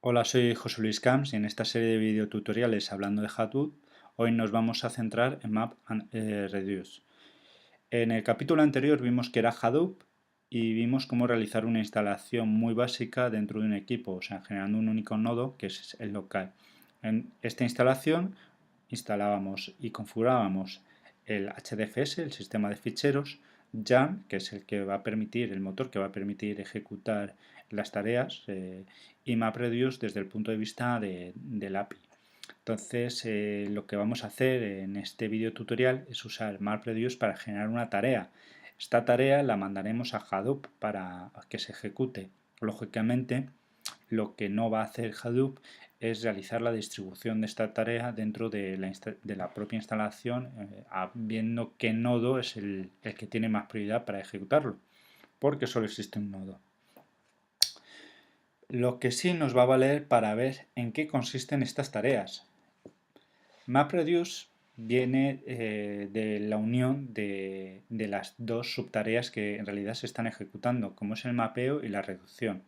Hola, soy José Luis Camps y en esta serie de videotutoriales hablando de Hadoop, hoy nos vamos a centrar en MapReduce. En el capítulo anterior vimos que era Hadoop y vimos cómo realizar una instalación muy básica dentro de un equipo, o sea, generando un único nodo que es el local. En esta instalación instalábamos y configurábamos el HDFS, el sistema de ficheros, Yarn, que es el que va a permitir, el motor que va a permitir ejecutar las tareas, y MapReduce desde el punto de vista del API. Entonces, lo que vamos a hacer en este video tutorial es usar MapReduce para generar una tarea. Esta tarea la mandaremos a Hadoop para que se ejecute. Lógicamente, lo que no va a hacer Hadoop es realizar la distribución de esta tarea dentro de la propia instalación, viendo qué nodo es el que tiene más prioridad para ejecutarlo, porque solo existe un nodo. Lo que sí nos va a valer para ver en qué consisten estas tareas. MapReduce viene de la unión de las dos subtareas que en realidad se están ejecutando, como es el mapeo y la reducción.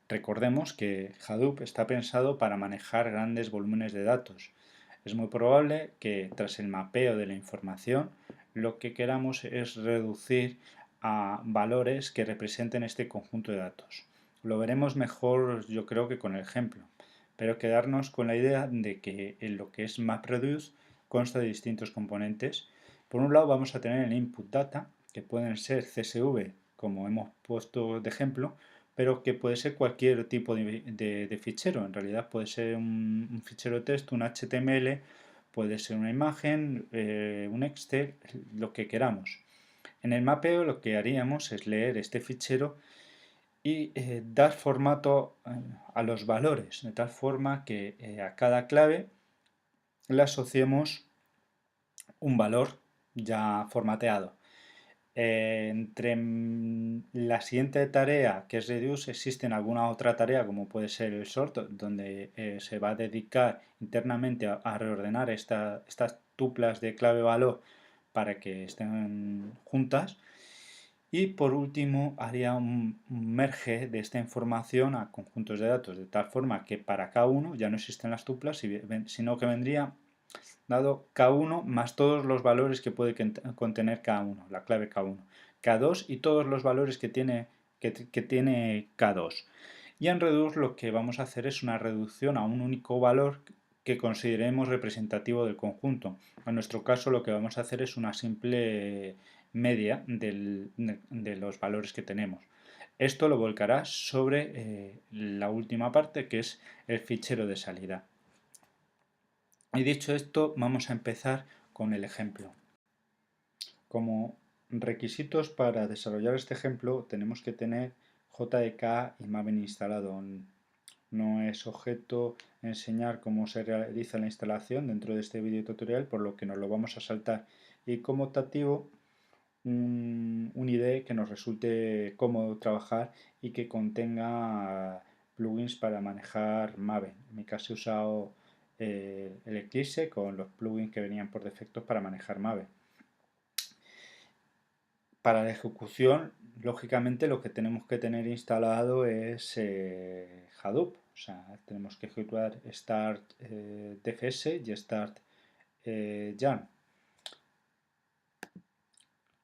Recordemos que Hadoop está pensado para manejar grandes volúmenes de datos. Es muy probable que tras el mapeo de la información lo que queramos es reducir a valores que representen este conjunto de datos. Lo veremos mejor, yo creo, que con el ejemplo, pero quedarnos con la idea de que en lo que es MapReduce consta de distintos componentes. Por un lado vamos a tener el input data, que pueden ser CSV, como hemos puesto de ejemplo, pero que puede ser cualquier tipo de fichero. En realidad puede ser un fichero de texto, un HTML, puede ser una imagen, un Excel, lo que queramos. En el mapeo lo que haríamos es leer este fichero y dar formato a los valores, de tal forma que a cada clave le asociemos un valor ya formateado. Entre la siguiente tarea, que es reduce, existe alguna otra tarea, como puede ser el sort, donde se va a dedicar internamente a reordenar estas tuplas de clave-valor para que estén juntas. Y por último, haría un merge de esta información a conjuntos de datos, de tal forma que para K1 ya no existen las tuplas, sino que vendría dado K1 más todos los valores que puede contener K1, la clave K1, K2 y todos los valores que tiene K2. Y en Reduce lo que vamos a hacer es una reducción a un único valor que consideremos representativo del conjunto. En nuestro caso lo que vamos a hacer es una simple media de los valores que tenemos. Esto lo volcará sobre la última parte, que es el fichero de salida. Y dicho esto, vamos a empezar con el ejemplo. Como requisitos para desarrollar este ejemplo tenemos que tener JDK y Maven instalado. No es objeto enseñar cómo se realiza la instalación dentro de este video tutorial, por lo que nos lo vamos a saltar. Y como optativo, un IDE que nos resulte cómodo trabajar y que contenga plugins para manejar Maven. En mi caso he usado el Eclipse con los plugins que venían por defecto para manejar Maven. Para la ejecución, lógicamente lo que tenemos que tener instalado es Hadoop. O sea, tenemos que ejecutar start dfs y start yarn.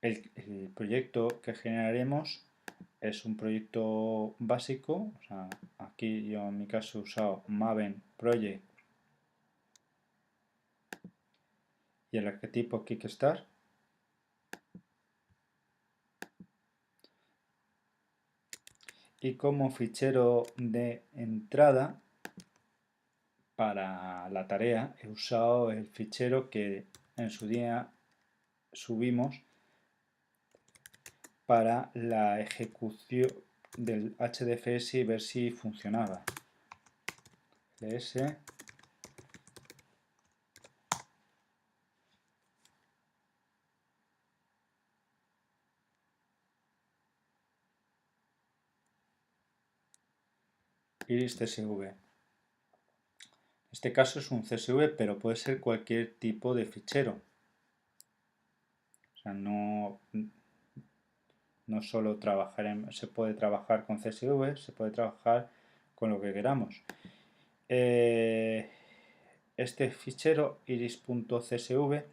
El proyecto que generaremos es un proyecto básico. O sea, aquí yo en mi caso he usado Maven Project y el arquetipo Kickstart. Y como fichero de entrada para la tarea he usado el fichero que en su día subimos para la ejecución del HDFS y ver si funcionaba. ls iris CSV. En este caso es un CSV, pero puede ser cualquier tipo de fichero. O sea, no solo se puede trabajar con CSV, se puede trabajar con lo que queramos. Este fichero iris.csv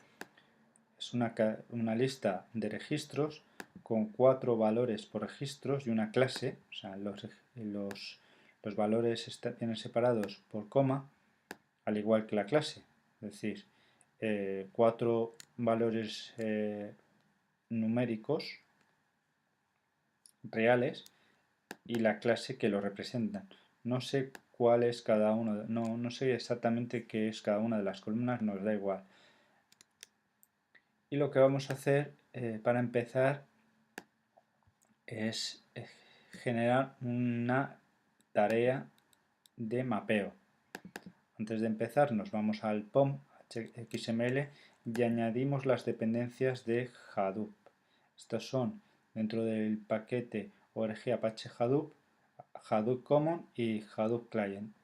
es una lista de registros con 4 valores por registros y una clase. O sea, los valores vienen separados por coma, al igual que la clase. Es decir, 4 valores numéricos reales y la clase que lo representan. No sé cuál es cada uno, no sé exactamente qué es cada una de las columnas, nos da igual. Y lo que vamos a hacer para empezar es generar una tarea de mapeo. Antes de empezar nos vamos al POM XML y añadimos las dependencias de Hadoop. Estas son dentro del paquete org Apache Hadoop, Hadoop Common y Hadoop Client.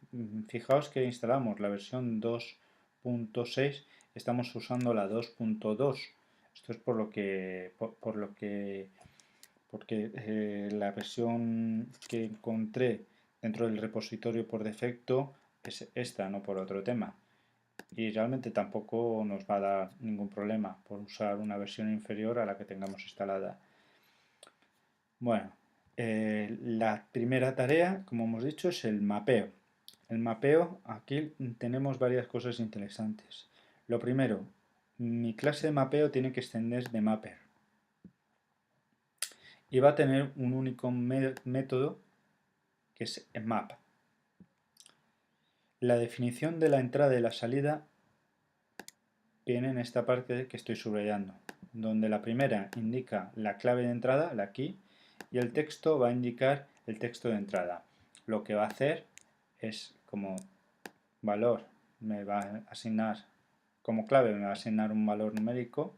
Fijaos que instalamos la versión 2.6, estamos usando la 2.2. Esto es porque la versión que encontré dentro del repositorio por defecto es esta, no por otro tema. Y realmente tampoco nos va a dar ningún problema por usar una versión inferior a la que tengamos instalada. Bueno, la primera tarea, como hemos dicho, es el mapeo. El mapeo, aquí tenemos varias cosas interesantes. Lo primero, mi clase de mapeo tiene que extender de mapper. Y va a tener un único método que es map. La definición de la entrada y la salida viene en esta parte que estoy subrayando, donde la primera indica la clave de entrada, la key, y el texto va a indicar el texto de entrada. Lo que va a hacer es, como valor, me va a asignar, como clave me va a asignar un valor numérico,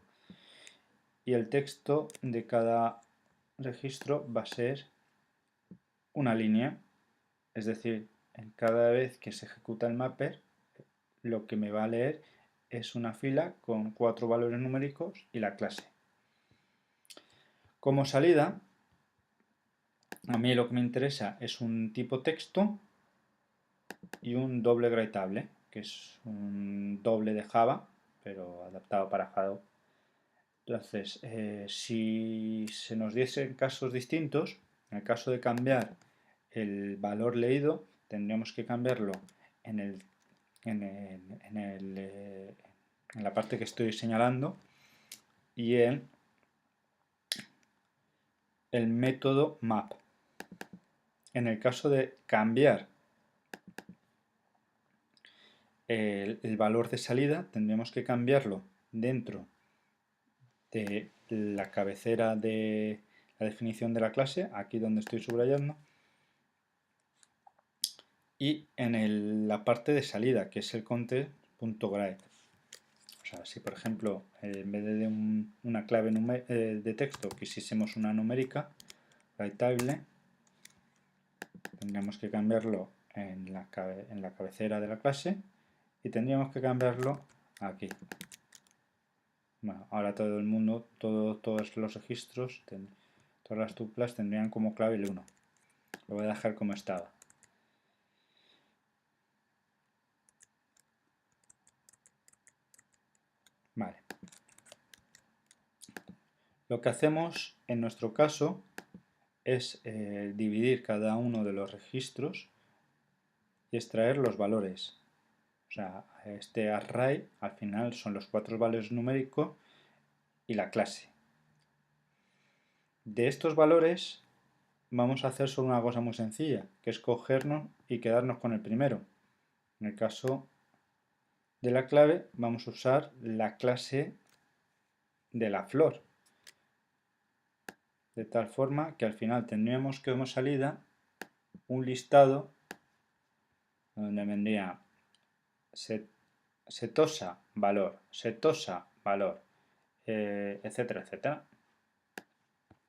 y el texto de cada registro va a ser una línea, es decir, en cada vez que se ejecuta el mapper, lo que me va a leer es una fila con 4 valores numéricos y la clase. Como salida, a mí lo que me interesa es un tipo texto y un doble writeable, que es un doble de Java, pero adaptado para Hadoop. Entonces, si se nos diesen casos distintos, en el caso de cambiar el valor leído, tendríamos que cambiarlo en la parte que estoy señalando y en el método map. En el caso de cambiar el valor de salida, tendríamos que cambiarlo dentro de la cabecera de la definición de la clase, aquí donde estoy subrayando, y en la parte de salida, que es el content.write. O sea, si por ejemplo, en vez de una clave de texto quisiésemos una numérica, writeable, tendríamos que cambiarlo en la cabecera de la clase y tendríamos que cambiarlo aquí. Bueno, ahora todo el mundo, todos los registros, todas las tuplas tendrían como clave el 1. Lo voy a dejar como estaba. Vale. Lo que hacemos en nuestro caso es dividir cada uno de los registros y extraer los valores. O sea, este array al final son los 4 valores numéricos y la clase. De estos valores vamos a hacer solo una cosa muy sencilla, que es cogernos y quedarnos con el primero. En el caso de la clave vamos a usar la clase de la flor, de tal forma que al final tendríamos como salida un listado donde vendría setosa valor, setosa valor, etcétera, etcétera.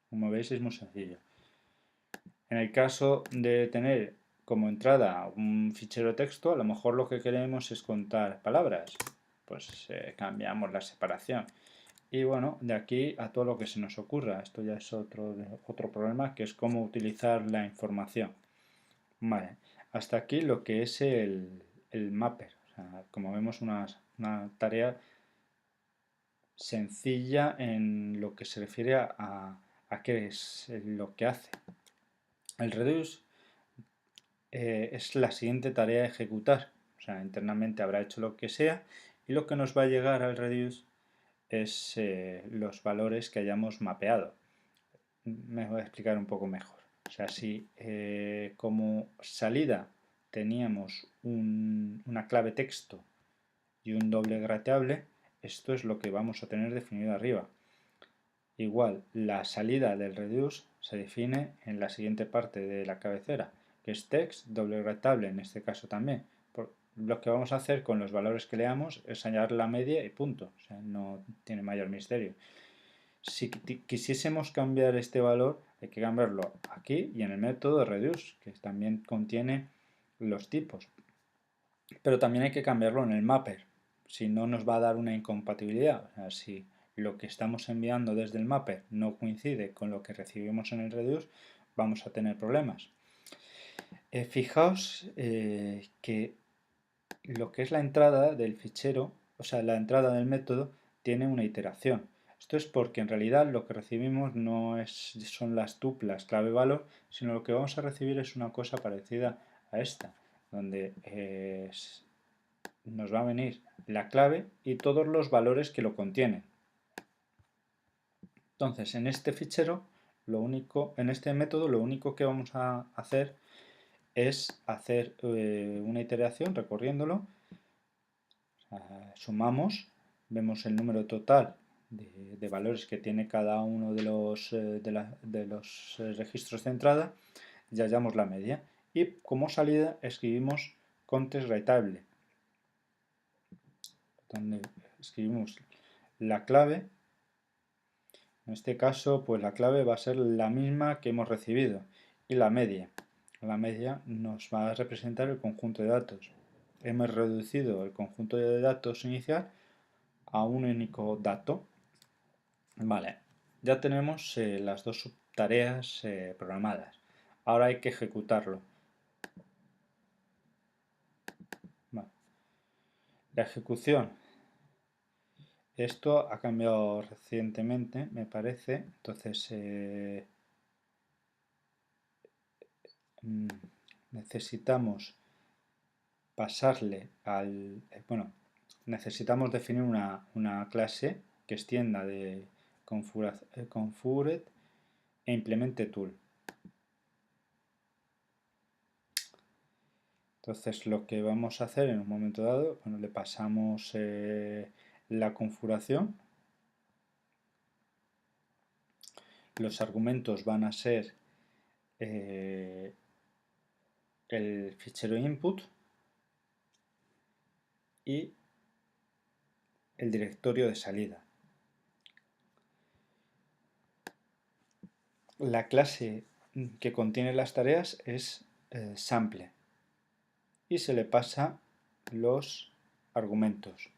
Como veis es muy sencillo. En el caso de tener como entrada un fichero texto, a lo mejor lo que queremos es contar palabras, pues cambiamos la separación. Y bueno, de aquí a todo lo que se nos ocurra. Esto ya es otro problema, que es cómo utilizar la información. Vale, hasta aquí lo que es el mapper. O sea, como vemos, una tarea sencilla en lo que se refiere a qué es lo que hace. El reduce es la siguiente tarea a ejecutar. O sea, internamente habrá hecho lo que sea y lo que nos va a llegar al reduce es los valores que hayamos mapeado. Me voy a explicar un poco mejor. O sea, si como salida teníamos una clave texto y un doble grateable, esto es lo que vamos a tener definido arriba. Igual, la salida del reduce se define en la siguiente parte de la cabecera, que es text, doble grateable en este caso también. Lo que vamos a hacer con los valores que leamos es hallar la media y punto. O sea, no tiene mayor misterio. Si quisiésemos cambiar este valor, hay que cambiarlo aquí y en el método reduce, que también contiene los tipos. Pero también hay que cambiarlo en el mapper, si no nos va a dar una incompatibilidad. O sea, si lo que estamos enviando desde el mapper no coincide con lo que recibimos en el reduce, vamos a tener problemas. Fijaos que lo que es la entrada del fichero, o sea, la entrada del método, tiene una iteración. Esto es porque en realidad lo que recibimos no son las tuplas clave-valor, sino lo que vamos a recibir es una cosa parecida a esta, donde nos va a venir la clave y todos los valores que lo contienen. Entonces, en este fichero, en este método, lo único que vamos a hacer es hacer una iteración recorriéndolo. Sumamos, vemos el número total de valores que tiene cada uno de los registros de entrada y hallamos la media. Y como salida escribimos context writable, donde escribimos la clave. En este caso, pues la clave va a ser la misma que hemos recibido y la media. La media nos va a representar el conjunto de datos. Hemos reducido el conjunto de datos inicial a un único dato. Vale, ya tenemos las dos subtareas programadas. Ahora hay que ejecutarlo. Vale. La ejecución. Esto ha cambiado recientemente, me parece. Entonces necesitamos pasarle al... bueno, necesitamos definir una clase que extienda de configured e implemente tool. Entonces lo que vamos a hacer en un momento dado, bueno, le pasamos la configuración. Los argumentos van a ser el fichero input y el directorio de salida. La clase que contiene las tareas es sample y se le pasa los argumentos.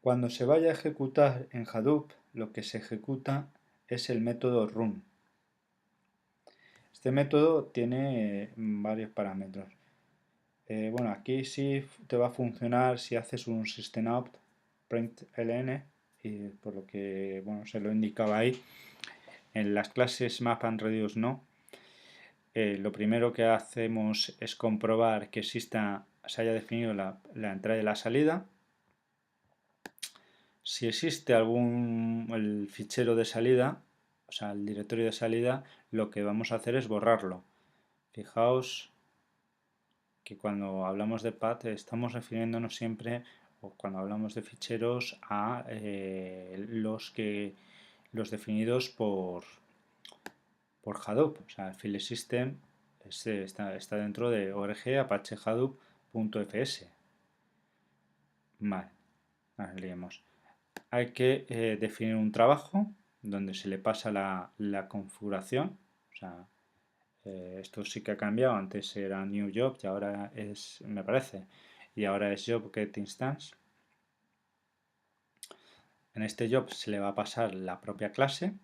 Cuando se vaya a ejecutar en Hadoop, lo que se ejecuta es el método run. Este método tiene varios parámetros. Bueno, aquí sí te va a funcionar si haces un systemout println, y por lo que bueno, se lo indicaba ahí. En las clases map and reduce no. Lo primero que hacemos es comprobar que se haya definido la entrada y la salida. Si existe el fichero de salida, o sea, el directorio de salida, lo que vamos a hacer es borrarlo. Fijaos que cuando hablamos de path estamos refiriéndonos siempre, o cuando hablamos de ficheros, a los definidos por Hadoop. O sea, el file system está dentro de org apache hadoop.fs. Vale, leemos. Hay que definir un trabajo donde se le pasa la configuración. O sea, esto sí que ha cambiado. Antes era new job y ahora es, me parece, y ahora es job get instance. En este job se le va a pasar la propia clase.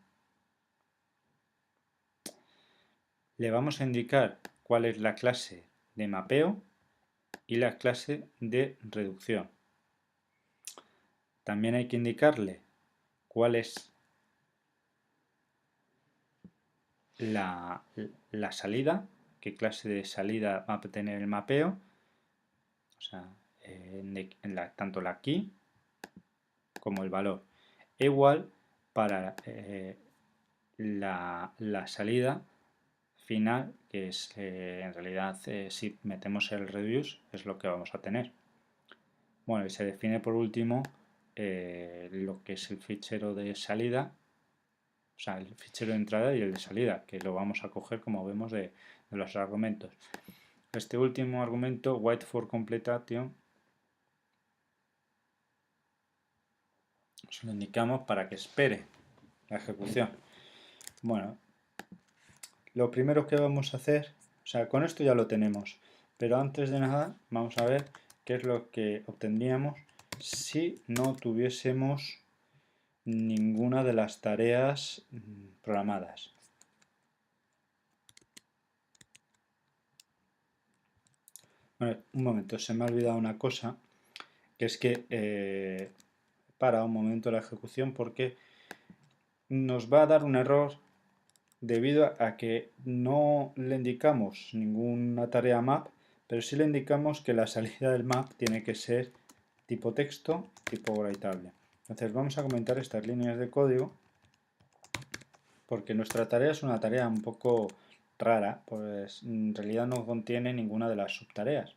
le vamos a indicar cuál es la clase de mapeo y la clase de reducción. También hay que indicarle cuál es la salida, qué clase de salida va a tener el mapeo, o sea, tanto la key como el valor. Igual para la salida final, que es en realidad si metemos el reduce es lo que vamos a tener. Bueno, y se define por último lo que es el fichero de salida, o sea, el fichero de entrada y el de salida, que lo vamos a coger como vemos de los argumentos. Este último argumento, wait for completion, se lo indicamos para que espere la ejecución. Bueno, lo primero que vamos a hacer, o sea, con esto ya lo tenemos, pero antes de nada vamos a ver qué es lo que obtendríamos si no tuviésemos ninguna de las tareas programadas. Bueno, un momento, se me ha olvidado una cosa, que es que para un momento la ejecución porque nos va a dar un error debido a que no le indicamos ninguna tarea map, pero sí le indicamos que la salida del map tiene que ser tipo texto, tipo writable. Entonces vamos a comentar estas líneas de código porque nuestra tarea es una tarea un poco rara, pues en realidad no contiene ninguna de las subtareas.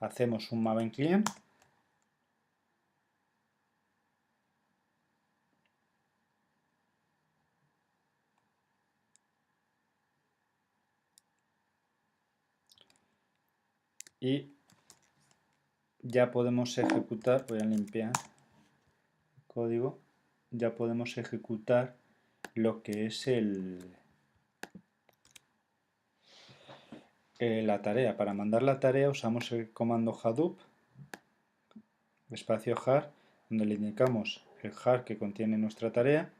Hacemos un Maven client y ya podemos ejecutar, voy a limpiar el código, ya podemos ejecutar lo que es la tarea. Para mandar la tarea usamos el comando Hadoop, espacio jar, donde le indicamos el jar que contiene nuestra tarea,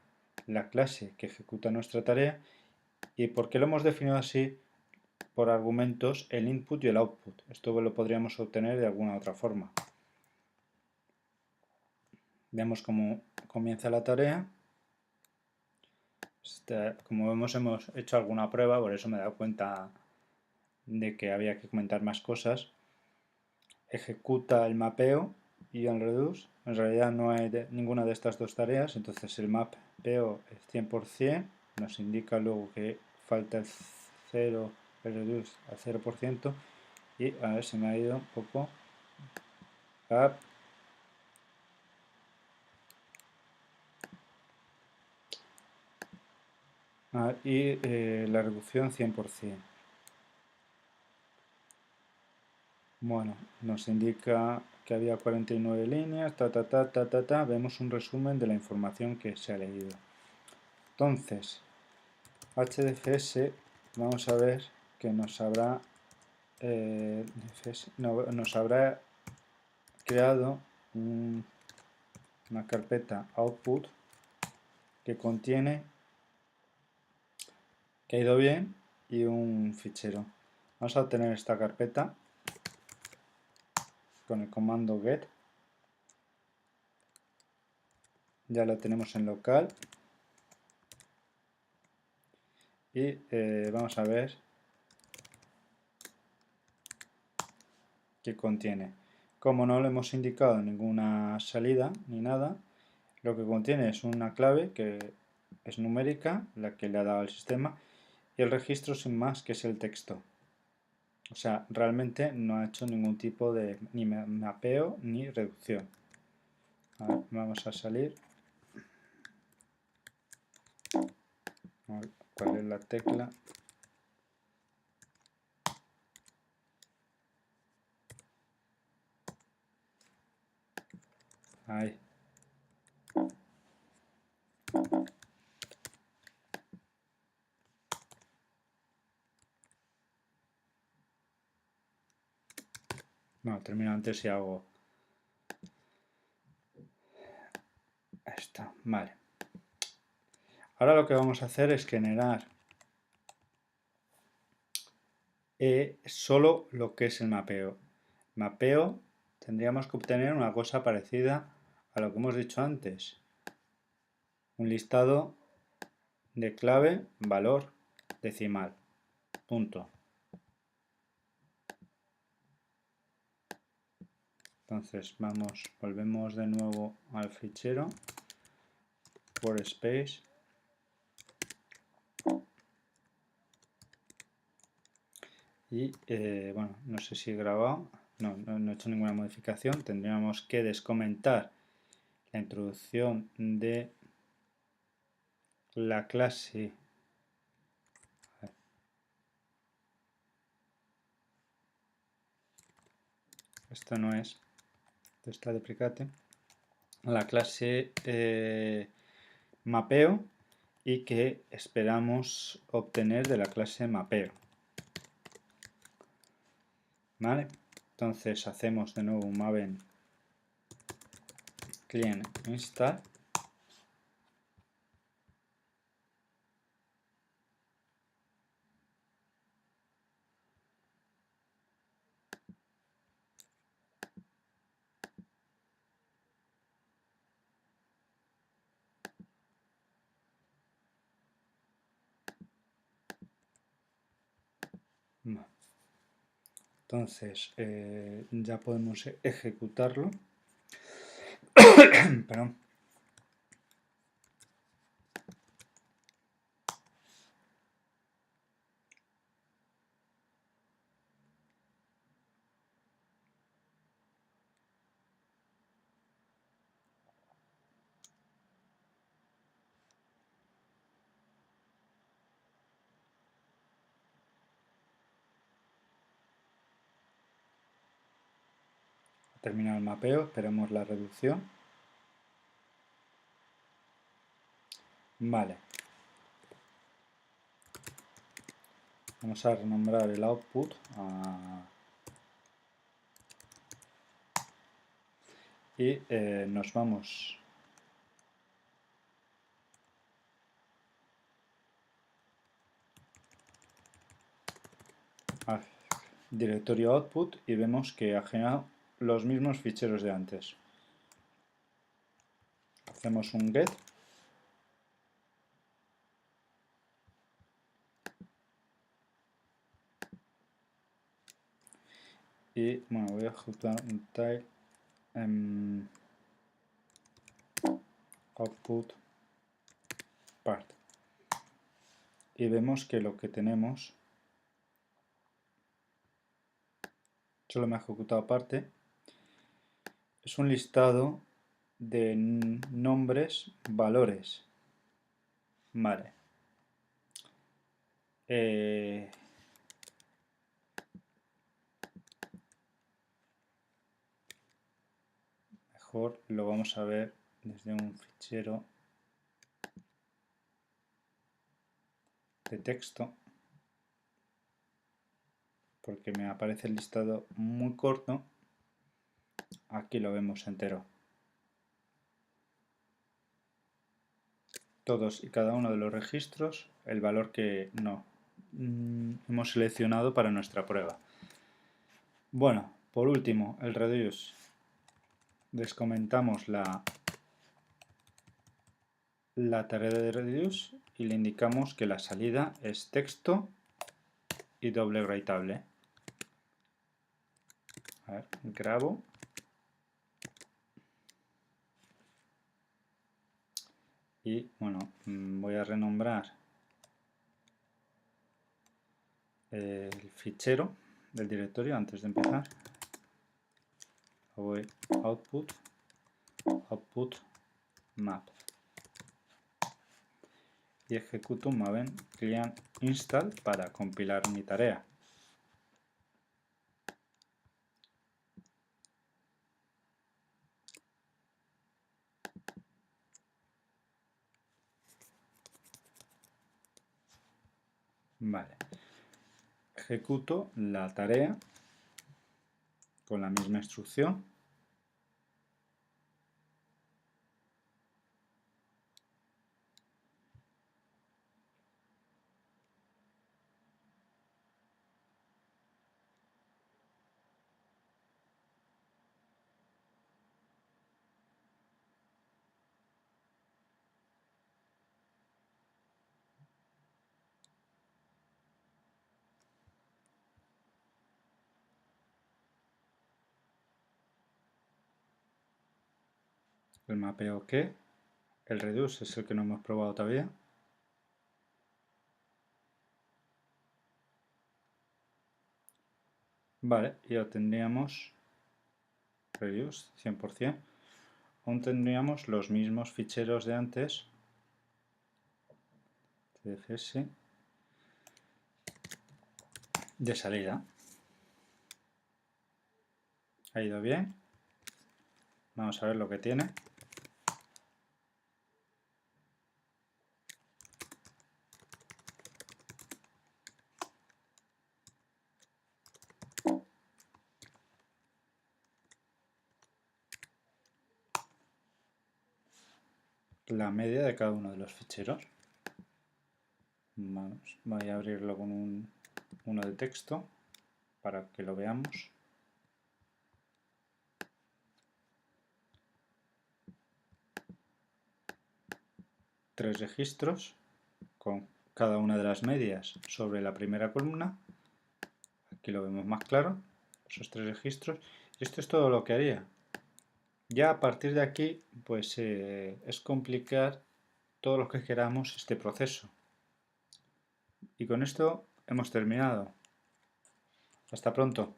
la clase que ejecuta nuestra tarea y por qué lo hemos definido así por argumentos el input y el output. Esto lo podríamos obtener de alguna otra forma. Vemos cómo comienza la tarea. Como vemos, hemos hecho alguna prueba, por eso me he dado cuenta de que había que comentar más cosas. Ejecuta el mapeo y el reduce. En realidad no hay ninguna de estas dos tareas, entonces el mapeo es 100%, nos indica luego que falta el 0, el reduce al 0%, y a ver, se me ha ido un poco. Y la reducción 100%. Bueno, nos indica que había 49 líneas, vemos un resumen de la información que se ha leído. Entonces, HDFS, vamos a ver que nos habrá creado una carpeta output que contiene, que ha ido bien, y un fichero. Vamos a obtener esta carpeta con el comando get. Ya la tenemos en local y vamos a ver qué contiene. Como no le hemos indicado ninguna salida ni nada, lo que contiene es una clave que es numérica, la que le ha dado el sistema, y el registro sin más, que es el texto. O sea, realmente no ha hecho ningún tipo de ni mapeo ni reducción. A ver, vamos a salir. A ver, ¿cuál es la tecla? Ahí. No, termino antes y hago esto. Vale. Ahora lo que vamos a hacer es generar solo lo que es el mapeo. Mapeo tendríamos que obtener una cosa parecida a lo que hemos dicho antes. Un listado de clave, valor, decimal. Punto. Entonces volvemos de nuevo al fichero Workspace y bueno, no sé si he grabado, no he hecho ninguna modificación. Tendríamos que descomentar la introducción de la clase. Esto no es, esto está deprecate. La clase mapeo y que esperamos obtener de la clase mapeo. ¿Vale? Entonces hacemos de nuevo un maven client install entonces ya podemos ejecutarlo. Perdón. Terminado el mapeo, esperamos la reducción. Vale. Vamos a renombrar el output y nos vamos al directorio output y vemos que ha generado los mismos ficheros de antes. Hacemos un get y bueno, voy a ejecutar un type output part y vemos que lo que tenemos solo me ha ejecutado parte, es un listado de nombres, valores. Vale. Mejor lo vamos a ver desde un fichero de texto porque me aparece el listado muy corto. Aquí lo vemos entero. Todos y cada uno de los registros, el valor que no hemos seleccionado para nuestra prueba. Bueno, por último, el reduce. Descomentamos la tarea de reduce y le indicamos que la salida es texto y doble writeable. A ver, grabo. Y bueno, voy a renombrar el fichero del directorio antes de empezar. Voy output map y ejecuto un maven client install para compilar mi tarea. Vale, ejecuto la tarea con la misma instrucción. ¿El mapeo qué? El reduce es el que no hemos probado todavía. Vale, y obtendríamos reduce 100%. Aún tendríamos los mismos ficheros de antes. CFS de salida. Ha ido bien. Vamos a ver lo que tiene. La media de cada uno de los ficheros. Vamos, voy a abrirlo con uno de texto para que lo veamos. Tres registros con cada una de las medias sobre la primera columna. Aquí lo vemos más claro, esos tres registros. Y esto es todo lo que haría. Ya a partir de aquí, pues es complicar todo lo que queramos este proceso. Y con esto hemos terminado. Hasta pronto.